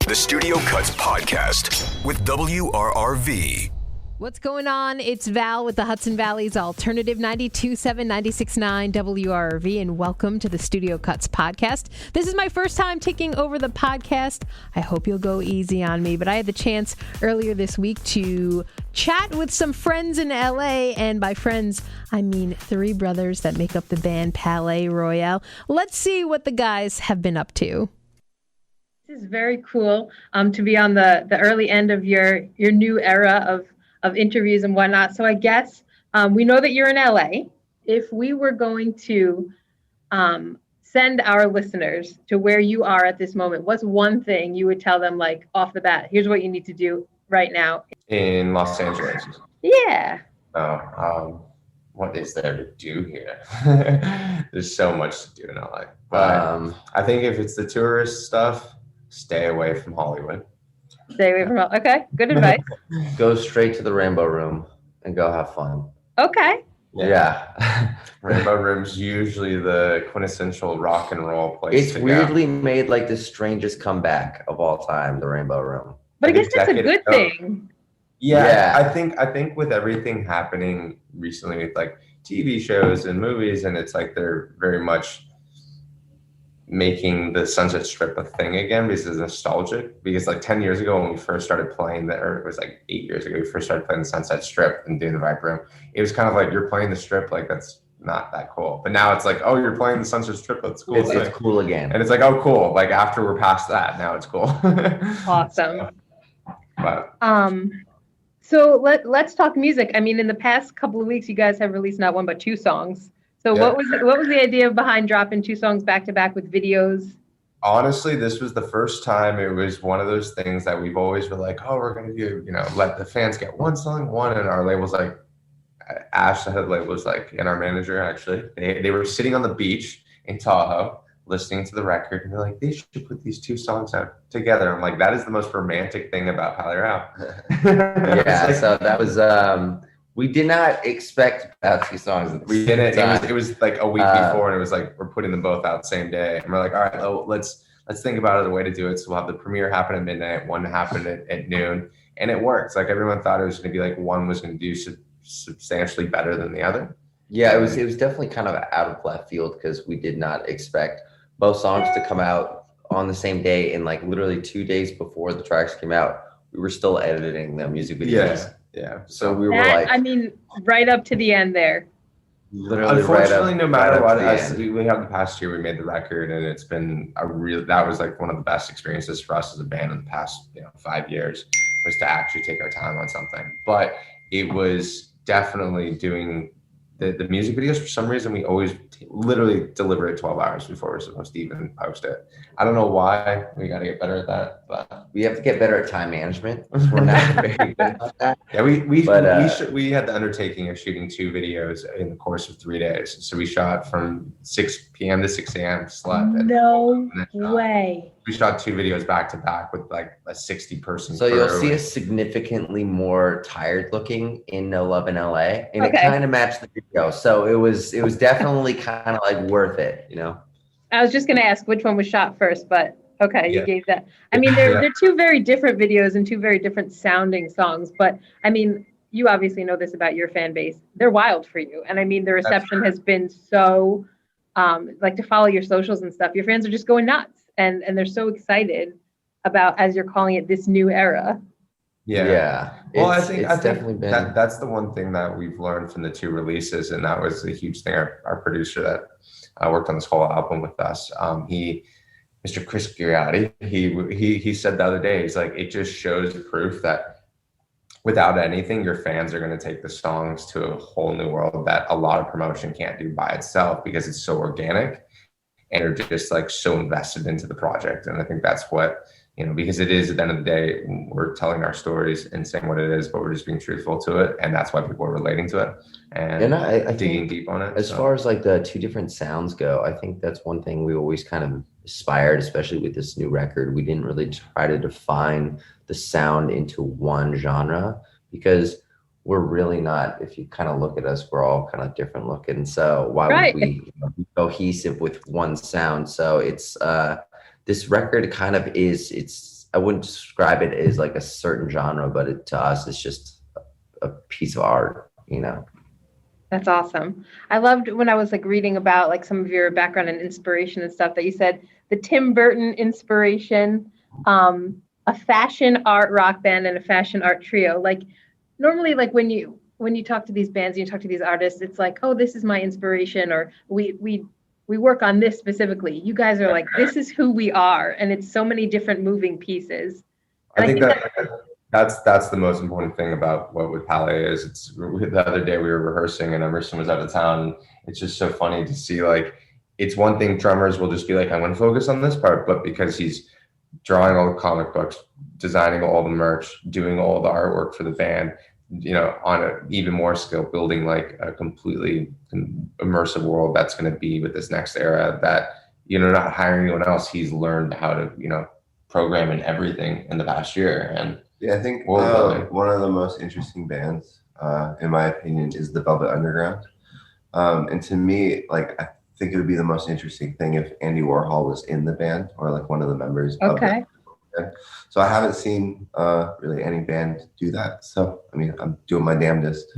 the Studio Cuts Podcast with WRRV. What's going on? It's Val with the Hudson Valley's Alternative 92.7, 96.9 WRRV, and welcome to the Studio Cuts Podcast. This is my first time taking over the podcast. I hope you'll go easy on me, but I had the chance earlier this week to chat with some friends in LA, and by friends, I mean three brothers that make up the band Palaye Royale. Let's see what the guys have been up to. This is very cool to be on the early end of your new era of interviews and whatnot. So I guess we know that you're in LA. If we were going to send our listeners to where you are at this moment, what's one thing you would tell them, like off the bat? Here's what you need to do right now. In Los Angeles. Yeah. What is there to do here? There's so much to do in LA. But I think if it's the tourist stuff, stay away from Hollywood. Stay away from okay, good advice. Go straight to the Rainbow Room and go have fun. Okay. Yeah. Rainbow Room's usually the quintessential rock and roll place. It's weirdly made like the strangest comeback of all time, the Rainbow Room. But I guess that's a good thing. Yeah. I think with everything happening recently with like TV shows and movies, and it's like they're very much making the Sunset Strip a thing again because it's nostalgic. Because like 10 years ago when we first started playing that, or it was like 8 years ago, we first started playing the Sunset Strip and doing the Vibe Room. It was kind of like, you're playing the Strip, like that's not that cool. But now it's like, oh, you're playing the Sunset Strip, that's cool. It's cool again. And it's like, oh, cool. Like after we're past that, now it's cool. Awesome. But so let's talk music. I mean, in the past couple of weeks, you guys have released not one but two songs. So what was the idea behind dropping two songs back to back with videos? Honestly, this was the first time. It was one of those things that we've always been like, oh, we're going to do, let the fans get one song, and our label's like, Ash, the head label, was like, and our manager actually, they were sitting on the beach in Tahoe listening to the record, and they're like, they should put these two songs out together. I'm like, that is the most romantic thing about Palaye Royale. Yeah, so that was we did not expect about two songs. We didn't. It was like a week before, and it was like we're putting them both out the same day, and we're like, all right, well, let's think about a way to do it. So we'll have the premiere happen at midnight, one happen at noon, and it works. Like everyone thought it was going to be like one was going to do substantially better than the other. Yeah, it was definitely kind of out of left field because we did not expect both songs to come out on the same day, and like literally 2 days before the tracks came out, we were still editing the music videos. Yeah. So we were right up to the end there. Literally, unfortunately, no matter what, we have the past year, we made the record, and it's been that was like one of the best experiences for us as a band in the past 5 years, was to actually take our time on something. But it was definitely doing the music videos. For some reason, we always literally deliver it 12 hours before we're supposed to even post it. I don't know why. We got to get better at that, but we have to get better at time management. We're not very good at that. Yeah, we had the undertaking of shooting two videos in the course of 3 days. So we shot from 6 p.m. to 6 a.m. Slept. No way. We shot two videos back to back with like a 60-person. So you'll see us significantly more tired looking in No Love in LA, and it kind of matched the video. So it was definitely kind of like worth it, I was just going to ask which one was shot first, but you gave that. I mean, they're two very different videos and two very different sounding songs, but I mean, you obviously know this about your fan base. They're wild for you. And I mean, the reception has been so, like to follow your socials and stuff, your fans are just going nuts. And they're so excited about, as you're calling it, this new era. Yeah. Well, I think definitely been that's the one thing that we've learned from the two releases, and that was a huge thing. Our producer that worked on this whole album with us, Mr. Chris Giardi, he said the other day, he's like, it just shows proof that without anything, your fans are going to take the songs to a whole new world that a lot of promotion can't do by itself, because it's so organic. And they're just like so invested into the project. And I think that's what, because it is, at the end of the day, we're telling our stories and saying what it is, but we're just being truthful to it. And that's why people are relating to it and I digging deep on it. As far as like the two different sounds go, I think that's one thing we always kind of aspired, especially with this new record. We didn't really try to define the sound into one genre, because we're really not, if you kind of look at us, we're all kind of different looking. So why would we be cohesive with one sound? So it's, this record kind of is, it's I wouldn't describe it as like a certain genre, but to us, it's just a piece of art, you know. That's awesome. I loved when I was like reading about like some of your background and inspiration and stuff that you said the Tim Burton inspiration, a fashion art rock band and a fashion art trio. Like normally, like when you talk to these bands, you talk to these artists, it's like, oh, this is my inspiration, or we work on this specifically. You guys are like, this is who we are, and it's so many different moving pieces. And I think that's the most important thing about what with Palaye is. It's the other day we were rehearsing and Emerson was out of town. It's just so funny to see, like, it's one thing drummers will just be like, I'm going to focus on this part, but because he's drawing all the comic books, designing all the merch, doing all the artwork for the band, you know, on an even more scale, building like a completely immersive world that's going to be with this next era, that, you know, not hiring anyone else, he's learned how to, you know, program and everything in the past year. And yeah, I think one of the most interesting bands, in my opinion, is the Velvet Underground. And to me, like, I think it would be the most interesting thing if Andy Warhol was in the band or like one of the members of the band. So I haven't seen really any band do that. So I mean, I'm doing my damnedest.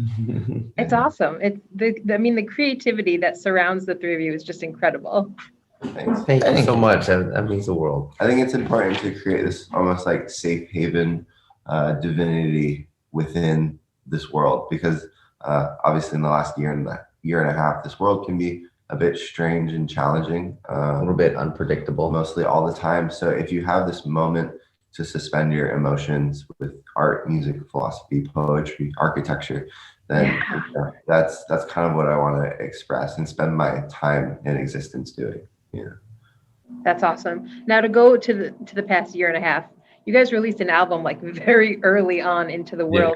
It's awesome. The creativity that surrounds the three of you is just incredible. Thanks. Thank you so much. That means the world. I think it's important to create this almost like safe haven divinity within this world, because obviously in the last year and a half, this world can be a bit strange and challenging, a little bit unpredictable, mostly all the time. So if you have this moment to suspend your emotions with art, music, philosophy, poetry, architecture, then that's kind of what I want to express and spend my time in existence doing. Yeah, that's awesome. Now to go to the past year and a half, you guys released an album like very early on into the world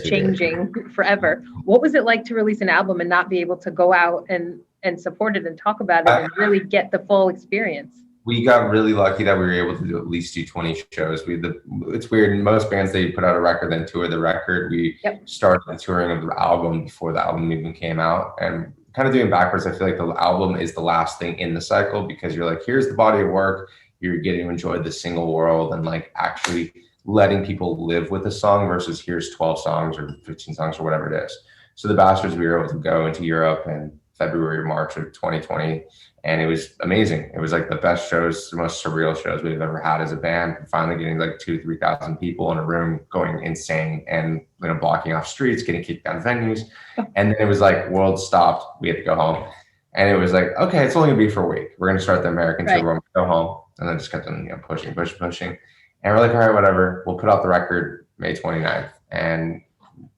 changing forever. What was it like to release an album and not be able to go out and support it and talk about it and really get the full experience? We got really lucky that we were able to do at least 20 shows. It's weird. Most bands, they put out a record, then tour the record. We started the touring of the album before the album even came out. And kind of doing backwards, I feel like the album is the last thing in the cycle, because you're like, here's the body of work. You're getting to enjoy the single world and like actually letting people live with a song versus here's 12 songs or 15 songs or whatever it is. So the Bastards, we were able to go into Europe in February or March of 2020. And it was amazing. It was like the best shows, the most surreal shows we've ever had as a band. Finally getting like 2,000 to 3,000 people in a room going insane and, you know, blocking off streets, getting kicked out of venues. And then it was like world stopped. We had to go home. And it was like, okay, it's only gonna be for a week. We're gonna start the American tour. We're gonna go home. And then just kept on, you know, pushing. And we're like, all right, whatever. We'll put out the record May 29th. And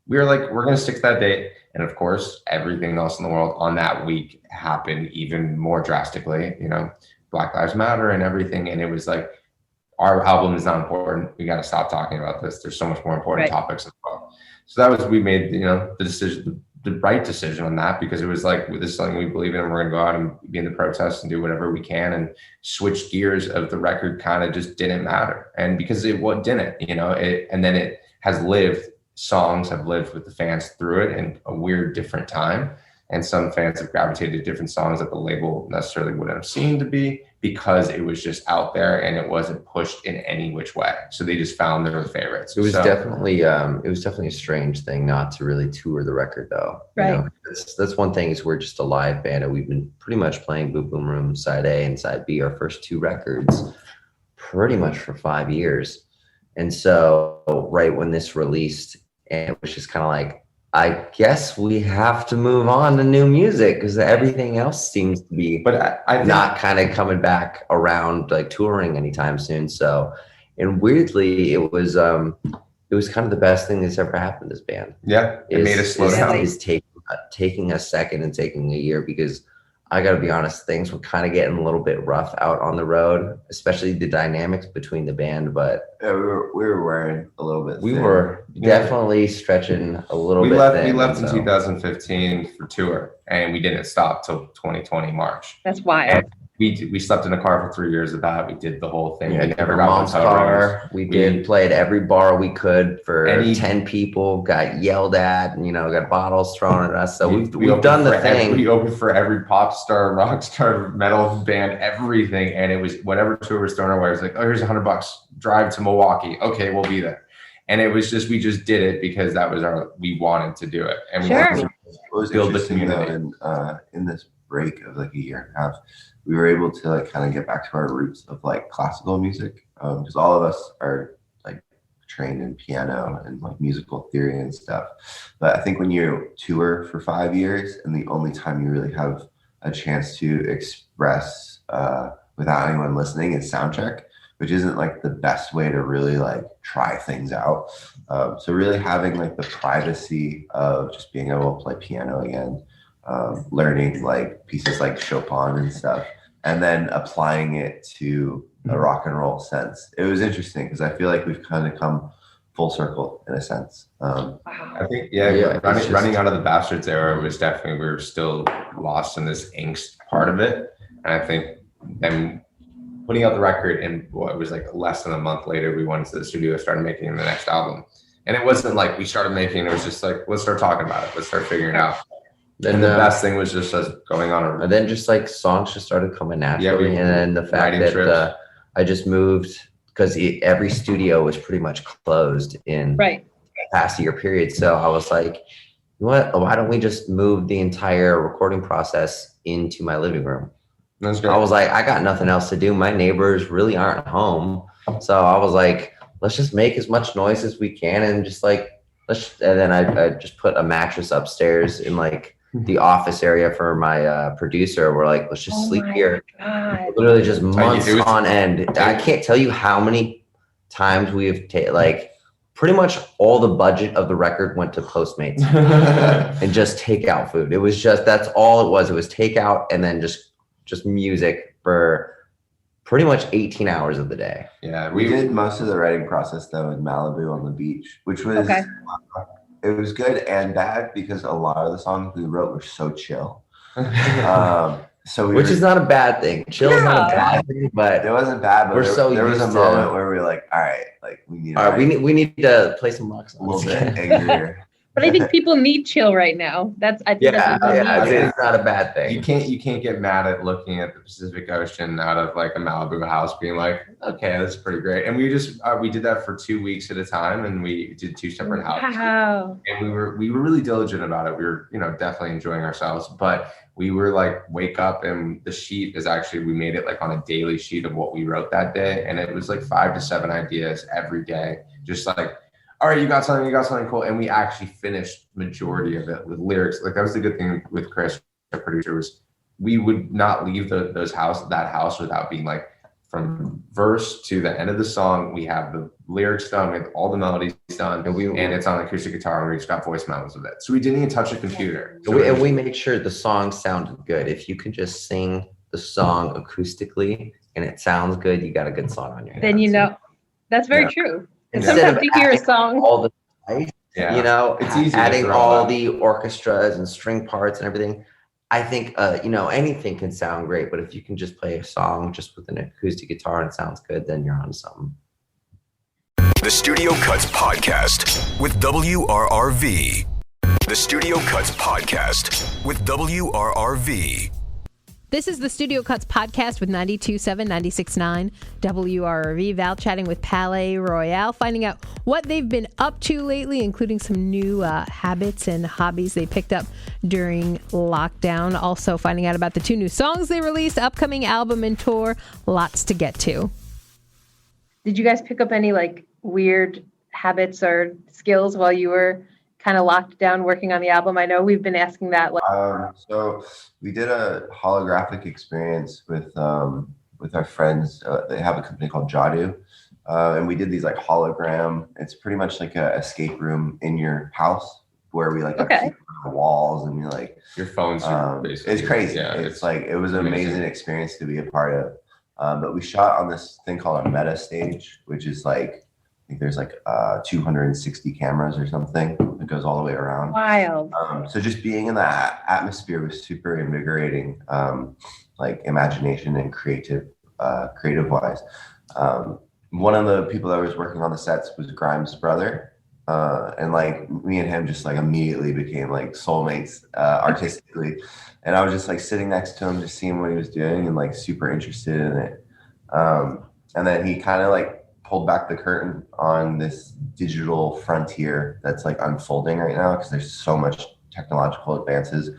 we were like, we're gonna stick to that date. And of course, everything else in the world on that week happened even more drastically, you know, Black Lives Matter and everything. And it was like, our album is not important. We got to stop talking about this. There's so much more important topics as well. So we made, you know, the decision, the right decision on that, because it was like, this is something we believe in, and we're going to go out and be in the protests and do whatever we can, and switch gears of the record kind of just didn't matter. And because it didn't, you know, and then it has lived. Songs have lived with the fans through it in a weird, different time. And some fans have gravitated to different songs that the label necessarily wouldn't have seen to be, because it was just out there and it wasn't pushed in any which way. So they just found their favorites. It was definitely a strange thing not to really tour the record, though. Right. You know, that's one thing, is we're just a live band, and we've been pretty much playing Boom Boom Room side A and side B, our first two records, pretty much for 5 years. And so right when this released, and it was just kind of like, I guess we have to move on to new music, because everything else seems to be not kind of coming back around, like touring anytime soon. So, and weirdly, it was kind of the best thing that's ever happened to this band. Yeah, it made us slow down. Is taking a second and taking a year, because I got to be honest, things were kind of getting a little bit rough out on the road, especially the dynamics between the band. But yeah, we were wearing a little bit. We were definitely stretching a little bit. We left in 2015 for tour, and we didn't stop till 2020 March. That's wild. we slept in a car for 3 years of that. We did the whole thing. Yeah, we never got mom's car. We played every bar we could for 10 people, got yelled at, and, got bottles thrown at us. So we've done the thing. We opened for every pop star, rock star, metal band, everything. And it was whatever tour was thrown away. It was like, oh, here's $100, drive to Milwaukee. Okay, we'll be there. And it was just, we just did it because that was we wanted to do it. And we wanted to build the community. In this break of like a year and a half, we were able to like kind of get back to our roots of like classical music, because all of us are like trained in piano and like musical theory and stuff. But I think when you tour for 5 years and the only time you really have a chance to express without anyone listening is soundcheck, which isn't like the best way to really like try things out. So really having like the privacy of just being able to play piano again, learning like pieces like Chopin and stuff, and then applying it to a rock and roll sense. It was interesting because I feel like we've kind of come full circle in a sense. I think, running out of the Bastards era, it was definitely, we were still lost in this angst part of it. And I think then putting out the record, and it was like less than a month later, we went to the studio, started making the next album. And it wasn't like we started making, it was just like, let's start talking about it. Let's start figuring it out. And the best thing was just us going on and then just like songs just started coming naturally. And then the fact that I just moved, because every studio was pretty much closed in the past year period. So I was like, you know what? Why don't we just move the entire recording process into my living room? That's great. I was like, I got nothing else to do. My neighbors really aren't home. So I was like, let's just make as much noise as we can and just like, and then I just put a mattress upstairs in like the office area for my producer. We're like, let's just sleep here. Literally just months on end. I can't tell you how many times we have like pretty much all the budget of the record went to Postmates and just takeout food. It was just, that's all it was. It was takeout and then just music for pretty much 18 hours of the day. Yeah, we did most of the writing process though in Malibu on the beach, which was it was good and bad because a lot of the songs we wrote were so chill. Which is not a bad thing. Chill is not a bad thing, but it wasn't bad. But there was a moment where we were like, all right, like we need to play some rock songs. A little bit angrier. But I think people need chill right now. It's not a bad thing. You can't get mad at looking at the Pacific Ocean out of like a Malibu house, being like, okay, that's pretty great. And we just we did that for 2 weeks at a time, and we did 2 separate houses. Wow. And we were really diligent about it. We were definitely enjoying ourselves, but we were like, wake up, and the sheet is actually, we made it like on a daily sheet of what we wrote that day, and it was like 5 to 7 ideas every day, just like, all right, you got something cool. And we actually finished majority of it with lyrics. Like that was the good thing with Chris, our producer, was we would not leave that house without being like, from verse to the end of the song, we have the lyrics done, we have all the melodies done, and it's on acoustic guitar, and we just got voice memos of it. So we didn't even touch a computer. So we made sure the song sounded good. If you can just sing the song acoustically and it sounds good, you got a good song on your hands. Then that's very true. And sometimes you hear a song. All the it's easy adding all the orchestras and string parts and everything. I think anything can sound great, but if you can just play a song just with an acoustic guitar and it sounds good, then you're on something. The Studio Cuts Podcast with WRRV. The Studio Cuts Podcast with WRRV. This is the Studio Cuts Podcast with 92.7, 96.9 WRRV. Val chatting with Palaye Royale, finding out what they've been up to lately, including some new habits and hobbies they picked up during lockdown. Also finding out about the 2 new songs they released, upcoming album and tour. Lots to get to. Did you guys pick up any like weird habits or skills while you were kind of locked down working on the album? I know we've been asking that. So we did a holographic experience with our friends. They have a company called Jadu, and we did these like hologram. It's pretty much like a escape room in your house where we like have walls and we like your phone's basically. It's crazy. Yeah, it's like it was an amazing experience to be a part of. But we shot on this thing called a meta stage, which is like think there's like 260 cameras or something that goes all the way around. Wild. So just being in that atmosphere was super invigorating, like imagination and creative wise. One of the people that was working on the sets was Grimes' brother. And like me and him just like immediately became like soulmates artistically. And I was just like sitting next to him, just seeing what he was doing and like super interested in it. And then he kind of like pulled back the curtain on this digital frontier that's like unfolding right now because there's so much technological advances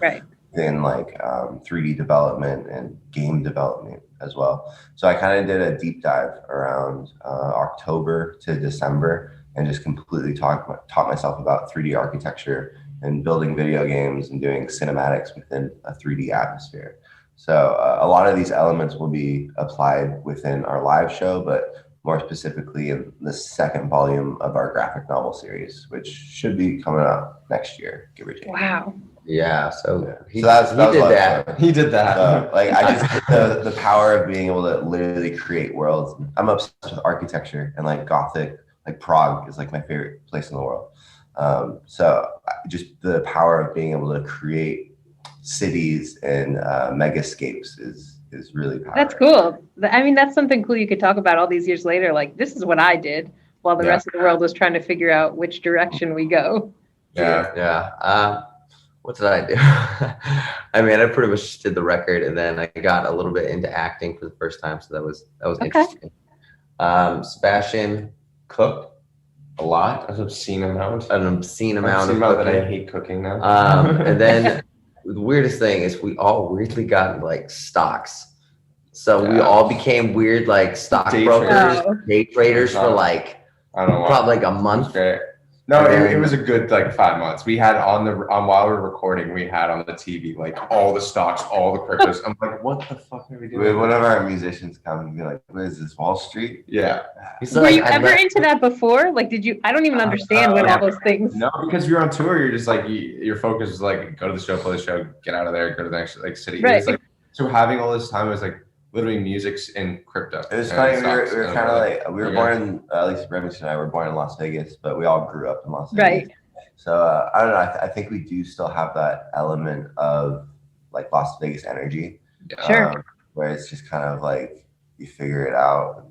in like 3D development and game development as well. So I kind of did a deep dive around October to December and just completely taught myself about 3D architecture and building video games and doing cinematics within a 3D atmosphere. So a lot of these elements will be applied within our live show, but more specifically in the second volume of our graphic novel series, which should be coming out next year, give or take. Wow. Yeah, he did that. Like I just the power of being able to literally create worlds. I'm obsessed with architecture and like Gothic, like Prague is like my favorite place in the world. So just the power of being able to create cities and megascapes is really powerful. That's cool. I mean, that's something cool you could talk about all these years later. Like, this is what I did while the rest of the world was trying to figure out which direction we go. What did I do? I mean, I pretty much did the record, and then I got a little bit into acting for the first time, so that was interesting. Sebastian cooked a lot, An obscene amount that I hate cooking now. And then the weirdest thing is we all weirdly got like stocks, so we all became weird like stock brokers, day traders for like probably like a month. No, it was a good like 5 months. We had on while we were recording, we had on the TV like all the stocks, all the cryptos. I'm like, what the fuck are we doing? One of our musicians come and be like, "What is this, Wall Street?" Yeah. Were you ever into that before? Like, did you? I don't even understand what all those things. No, because you're on tour, you're just like your focus is like go to the show, play the show, get out of there, go to the next like city. Right. It's like so having all this time, it was like literally music's in crypto. It was funny. We were kind of like we were born in at least Remington and I were born in Las Vegas, but we all grew up in Las Vegas. Right. So I don't know. I think we do still have that element of like Las Vegas energy. Sure. Where it's just kind of like you figure it out.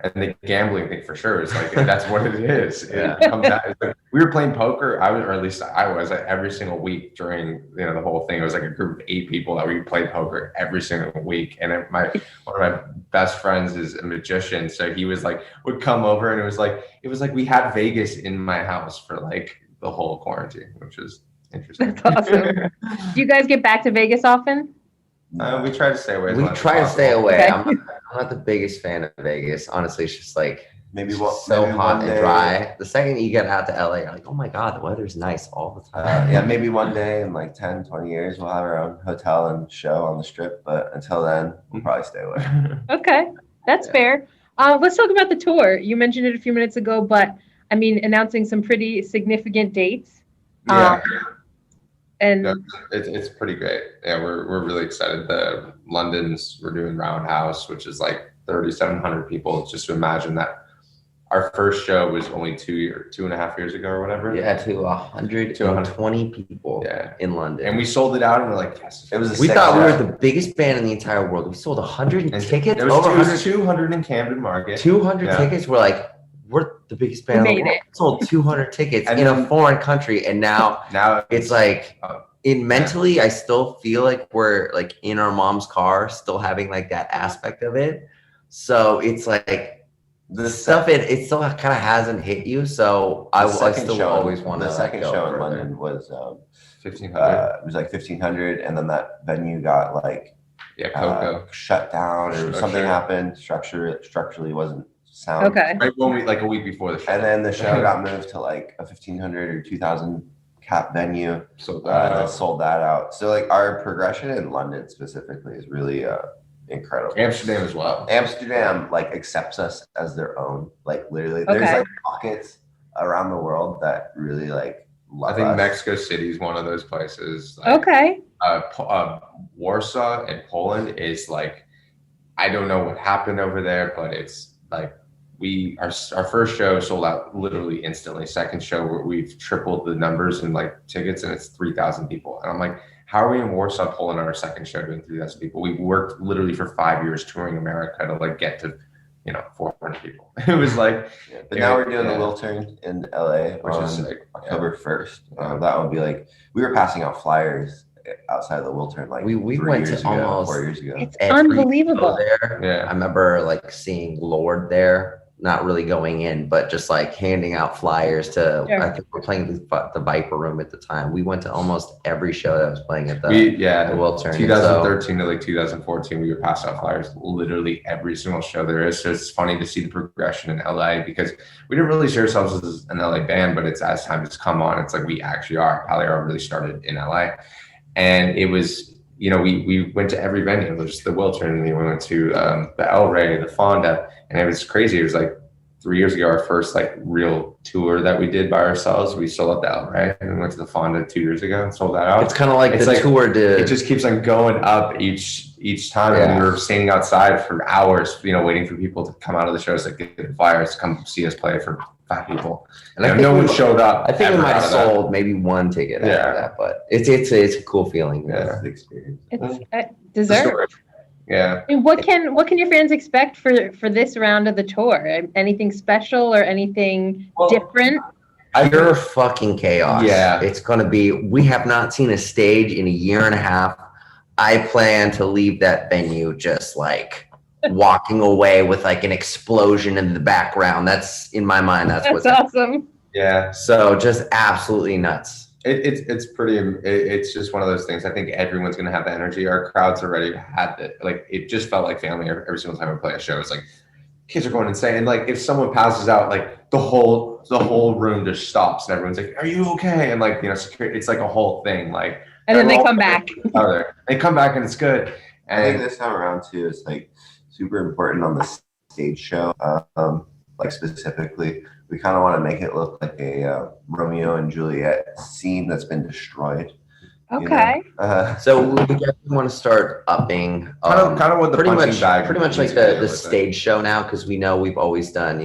And the gambling thing for sure is like that's what it is. It comes out, like, we were playing poker. I was like, every single week during the whole thing. It was like a group of 8 people that we played poker every single week. And one of my best friends is a magician, so he was like would come over, and it was like we had Vegas in my house for like the whole quarantine, which was interesting. That's awesome. Do you guys get back to Vegas often? We try to stay away. Okay. I'm not the biggest fan of Vegas. Honestly, it's just like hot and dry. The second you get out to LA, you're like, oh my God, the weather's nice all the time. Maybe one day in like 10, 20 years, we'll have our own hotel and show on the Strip. But until then, we'll probably stay away. Okay, that's fair. Let's talk about the tour. You mentioned it a few minutes ago, but I mean, announcing some pretty significant dates. And it's pretty great. Yeah, we're really excited. The London's we're doing Roundhouse, which is like 3,700 people. Just to imagine that our first show was only 2.5 years ago or whatever. Yeah, to 120 people in London. And we sold it out and we're like, yes. We thought we were the biggest band in the entire world. We sold 100 tickets. It was 200 in Camden Market. 200 tickets. We're like, we're the biggest band in the world. We sold 200 tickets in a foreign country, and now it's like mentally I still feel like we're like in our mom's car, still having like that aspect of it. So it's like the stuff it still kind of hasn't hit you. So I still always want to. The second show in London was 1,500. It was like 1,500, and then that venue got like shut down, or something happened. Structurally wasn't sound. Okay. Right when we like a week before the show. And then the show got moved to like a 1,500 or 2,000 cap venue. Sold that out. So like our progression in London specifically is really incredible. Amsterdam as well. Amsterdam like accepts us as their own. Like literally, there's like pockets around the world that really like love I think us. Mexico City is one of those places. Like, okay. Warsaw and Poland is like, I don't know what happened over there, but it's like our first show sold out literally instantly. Second show, we've tripled the numbers in like tickets, and it's 3,000 people. And I'm like, how are we in Warsaw pulling our second show doing 3,000 people? We worked literally for 5 years touring America to like get to 400 people. It was like, but now we're doing the Wiltern in LA, which is like October 1st. That would be like, we were passing out flyers outside of the Wiltern like we went to almost 4 years ago. It's unbelievable. There. Yeah, I remember like seeing Lord there, not really going in, but just like handing out flyers to. Sure. I think we're playing the Viper Room at the time. We went to almost every show that was playing at the Wiltern. 2013 to like 2014, we would pass out flyers literally every single show there is. So it's funny to see the progression in LA, because we didn't really see ourselves as an LA band, but it's as time has come on, it's like we actually are. Palaye Royale really started in LA. And it was, we went to every venue. It was the Wiltern, and we went to the El Rey, the Fonda, and it was crazy. It was like 3 years ago, our first like real tour that we did by ourselves. We sold out the El Rey, and we went to the Fonda 2 years ago and sold that out. It's kind of like tour did. It just keeps on going up each time. Yeah. And we were standing outside for hours, waiting for people to come out of the shows, like get the flyers to come see us play for 5 people. And no one showed up. I think we might have sold maybe one ticket after that, but it's a cool feeling. Yeah, the experience. It's deserved. Yeah. And what can your fans expect for this round of the tour? Anything special or anything different? Pure fucking chaos. Yeah. It's going to be, we have not seen a stage in a year and a half. I plan to leave that venue just like walking away with like an explosion in the background. That's in my mind. That's what's awesome. Yeah. So just absolutely nuts. It's pretty. It's just one of those things. I think everyone's gonna have the energy. Our crowds already had it. Like it just felt like family every single time we play a show. It's like kids are going insane. And like if someone passes out, like the whole room just stops and everyone's like, "Are you okay?" And like security. It's like a whole thing. Like and then they come back. They come back and it's good. And I think this time around too, it's like super important on the stage show. Like specifically, we kind of want to make it look like a Romeo and Juliet scene that's been destroyed. Okay. So we definitely want to start upping kind of what the pretty punching much like the stage show now, because we know we've always done.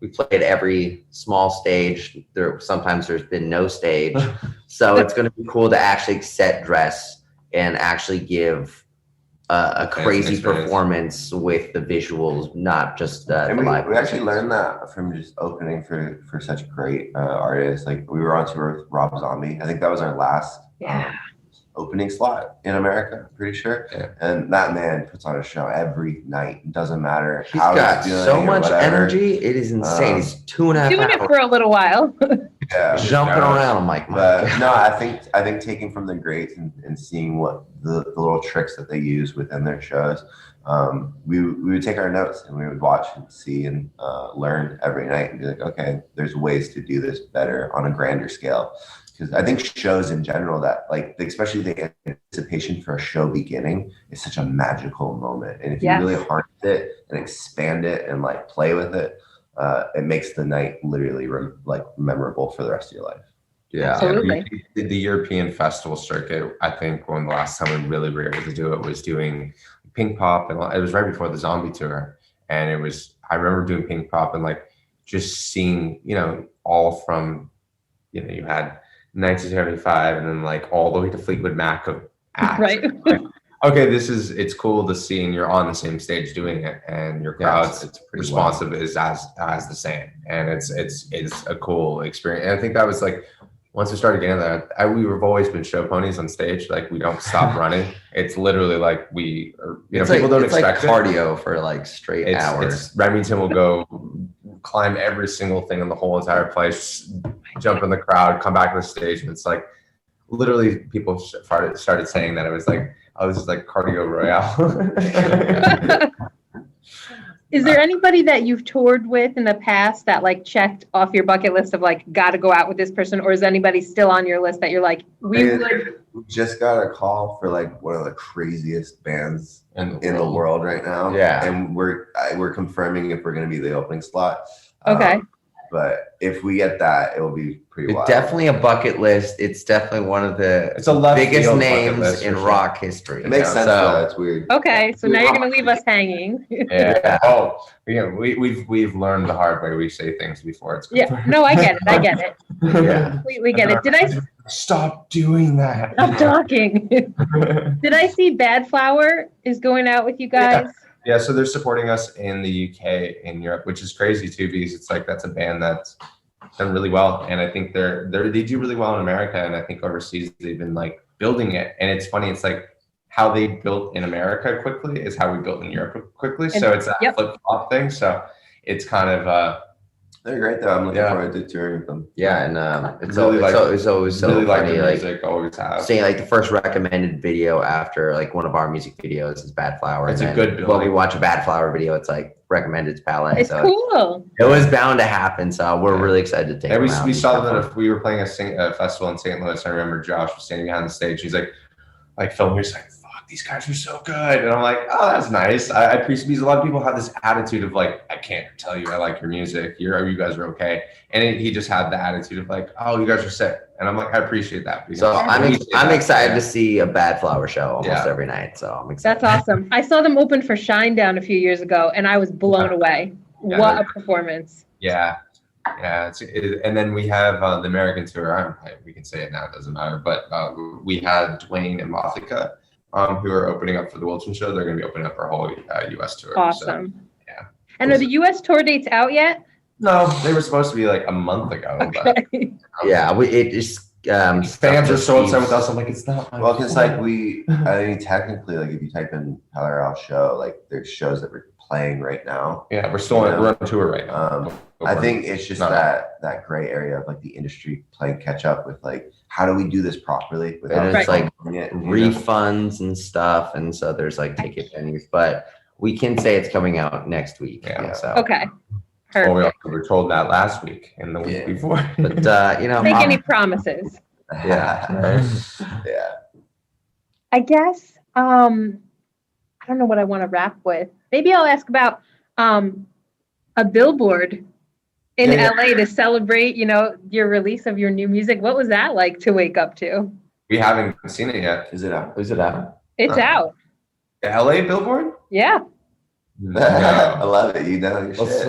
We played every small stage. Sometimes there's been no stage, so it's going to be cool to actually set dress and actually give a crazy performance with the visuals, not just the live. We actually learned that from just opening for such great artists. Like we were on tour with Rob Zombie. I think that was our last opening slot in America, I'm pretty sure. Yeah. And that man puts on a show every night. It doesn't matter he's got so much energy. It is insane. He's 2.5 hours. Doing it for a little while. Jumping around. I'm like, no, I think taking from the greats and seeing what the little tricks that they use within their shows, we would take our notes and we would watch and see and learn every night and be like, okay, there's ways to do this better on a grander scale. Because I think shows in general, that like especially the anticipation for a show beginning is such a magical moment, and if you really harness it and expand it and like play with it, it makes the night literally memorable for the rest of your life. Yeah, absolutely. The European festival circuit, I think when the last time we really were able to do it was doing Pink Pop, and it was right before the Zombie tour, and I remember doing Pink Pop and like just seeing all from you had 1975 and then like all the way to Fleetwood Mac of acts. Right. Like, okay, it's cool to see, and you're on the same stage doing it, and your crowd's responsive is as the same, and it's a cool experience. And I think that was like once we started getting there, we've always been show ponies on stage. Like we don't stop running. It's literally like people don't expect like cardio for like straight hours. Remington will go climb every single thing in the whole entire place, jump in the crowd, come back to the stage, and it's like literally people started saying that it was like, oh, this is like cardio royale. Is there anybody that you've toured with in the past that like checked off your bucket list of like got to go out with this person, or is anybody still on your list that you're like we just got a call for like one of the craziest bands in the world right now? Yeah, and we're confirming if we're going to be the opening slot. Okay. but if we get that, it will be pretty wild. Definitely a bucket list. It's definitely one of the biggest names in rock history. It makes sense though. It's weird. Okay, so now you're gonna leave us hanging. Yeah. Oh, yeah. We've learned the hard way. We say things before it's good. Yeah. No, I get it. Yeah. Completely get it. Did I stop doing that? Stop talking. Did I see Bad Flower is going out with you guys? Yeah, so they're supporting us in the UK, in Europe, which is crazy too, because it's like that's a band that's done really well, and I think they do really well in America, and I think overseas they've been like building it. And it's funny, it's like how they built in America quickly is how we built in Europe quickly. So it's a flip flop thing. So it's kind of they're great though. I'm looking forward to touring with them. Yeah, and it's always so really funny. Like music, always have. Seeing like the first recommended video after like one of our music videos is Bad Flower. It's a good build. When we watch a Bad Flower video, it's like recommended to Palaye. It's cool. It was bound to happen, so we're really excited to take them out. We saw them if we were playing a festival in St. Louis. I remember Josh was standing behind the stage. He's like filming. He's like, these guys are so good. And I'm like, oh, that's nice. I appreciate, because a lot of people have this attitude of like, I can't tell you I like your music. You guys are okay. And he just had the attitude of like, oh, you guys are sick. And I'm like, I appreciate that. So I'm excited to see a Bad Flower show almost every night. So I'm excited. That's awesome. I saw them open for Shinedown a few years ago, and I was blown away. Yeah, what a performance. Yeah. Yeah, and then we have the American tour. We can say it now, it doesn't matter. But we had Dwayne and Mothica, who are opening up for the Wilson show. They're going to be opening up our whole U.S. tour. Awesome. So, yeah. And are the U.S. tour dates out yet? No, they were supposed to be like a month ago. Okay. But, yeah, it just fans are so upset with us. I'm like, it's not. Well, because like I mean, technically, like if you type in Palaye Royale show, like there's shows that we're playing right now. Yeah, we're still on tour right now. I think it's just that gray area of like the industry playing catch up with like, how do we do this properly without it's like refunds and stuff, and so there's like ticket venues, but we can say it's coming out next week. Yeah. So. Okay. Well, we were told that last week and the week before. But make any promises. Yeah. Yeah. I guess I don't know what I want to wrap with. Maybe I'll ask about a billboard in LA to celebrate, your release of your new music. What was that like to wake up to? We haven't seen it yet. Is it out? Is it out? It's out. The LA billboard? Yeah. No. I love it. You know your shit.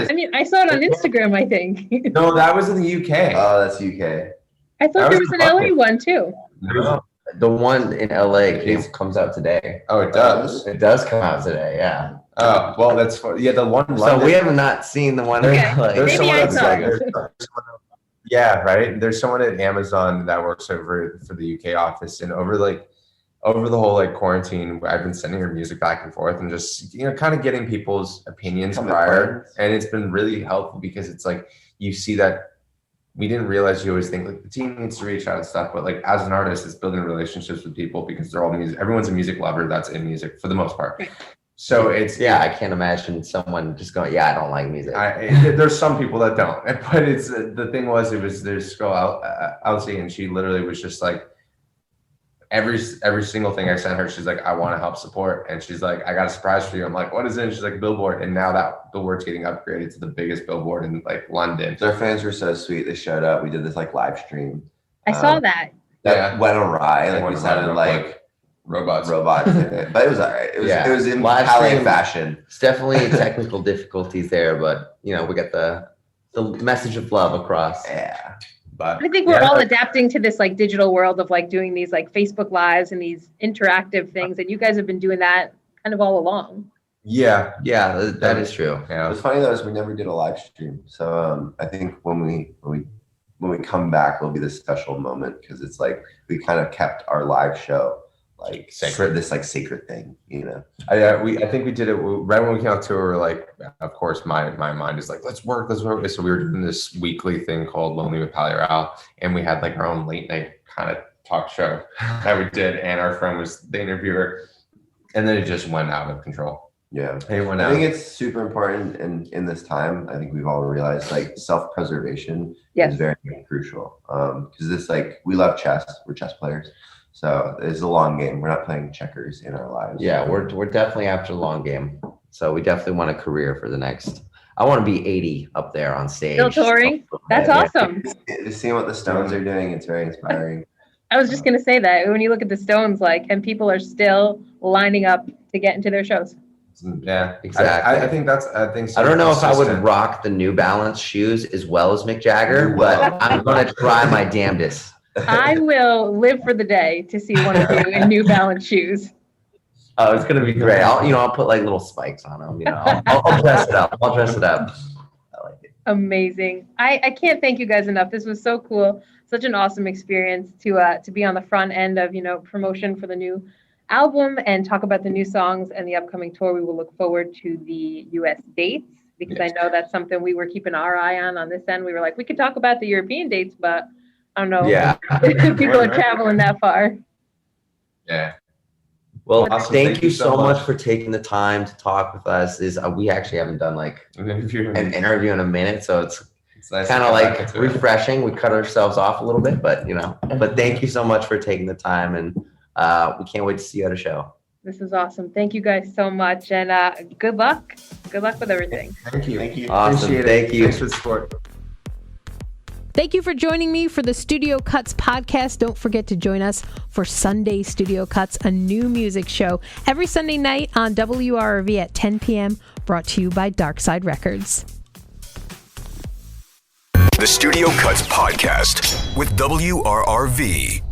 I mean, I saw it on Instagram, I think. No, that was in the UK. Oh, that's UK. I thought there was an LA one too. No. The one in LA comes out today. Oh, it does. It does come out today. Yeah. Oh, well, that's the one. So London, we have not seen the one. Okay. Maybe I saw it. Yeah, right. There's someone at Amazon that works over for the UK office, and over the whole quarantine, I've been sending her music back and forth and just kind of getting people's opinions prior, and it's been really helpful because it's like you see that. We didn't realize, you always think like the team needs to reach out and stuff, but like as an artist, it's building relationships with people because they're all music. Everyone's a music lover that's in music for the most part. So it's I can't imagine someone just going, I don't like music. There's some people that don't, but it's the thing was there's this girl Elsie, and she literally was just like every single thing I sent her, she's like, I want to help support, and she's like, I got a surprise for you. I'm like, what is it? And she's like, billboard, and now that billboard's getting upgraded to the biggest billboard in London. Their fans were so sweet. They showed up. We did this live stream. I saw that. That went awry. Like we sounded like robots, but it was all right. It was in Palaye fashion. It's definitely technical difficulties there, but we got the message of love across. Yeah. But I think we're all adapting to this digital world of doing these Facebook Lives and these interactive things, and you guys have been doing that kind of all along. Yeah, that is true. Yeah. What's funny though is we never did a live stream, so I think when we come back, will be this special moment because it's like we kind of kept our live show sacred, this sacred thing, I think we did it right when we came out to her. Of course, my mind is like, let's work. So we were doing this weekly thing called Lonely with Palaye Royale, and we had our own late night kind of talk show that we did, and our friend was the interviewer, and then it just went out of control. Yeah, I think it's super important in this time. I think we've all realized self-preservation is very, very crucial because we love chess. We're chess players. So it's a long game. We're not playing checkers in our lives. Yeah, we're definitely after the long game. So we definitely want a career for the next. I want to be 80 up there on stage. Still touring? That's awesome. Seeing what the Stones are doing, it's very inspiring. I was just going to say that when you look at the Stones, and people are still lining up to get into their shows. Yeah, exactly. I think so. I don't know if I would rock the New Balance shoes as well as Mick Jagger, but I'm going to try my damnedest. I will live for the day to see one of you in New Balance shoes. Oh, it's going to be great. I'll put like little spikes on them. I'll dress it up. I like it. Amazing. I can't thank you guys enough. This was so cool. Such an awesome experience to be on the front end of, promotion for the new album and talk about the new songs and the upcoming tour. We will look forward to the US dates because I know that's something we were keeping our eye on this end. We were like, we could talk about the European dates, but I don't know if people are traveling that far. Yeah. Well, awesome. Thank you so much for taking the time to talk with us. We actually haven't done an interview in a minute, so it's nice kind of refreshing. We cut ourselves off a little bit, but but thank you so much for taking the time, and we can't wait to see you at a show. This is awesome. Thank you guys so much, and good luck. Good luck with everything. Thank you. Awesome. Thank you. Thanks for the support. Thank you for joining me for the Studio Cuts podcast. Don't forget to join us for Sunday Studio Cuts, a new music show every Sunday night on WRRV at 10 p.m., brought to you by Darkside Records. The Studio Cuts podcast with WRRV.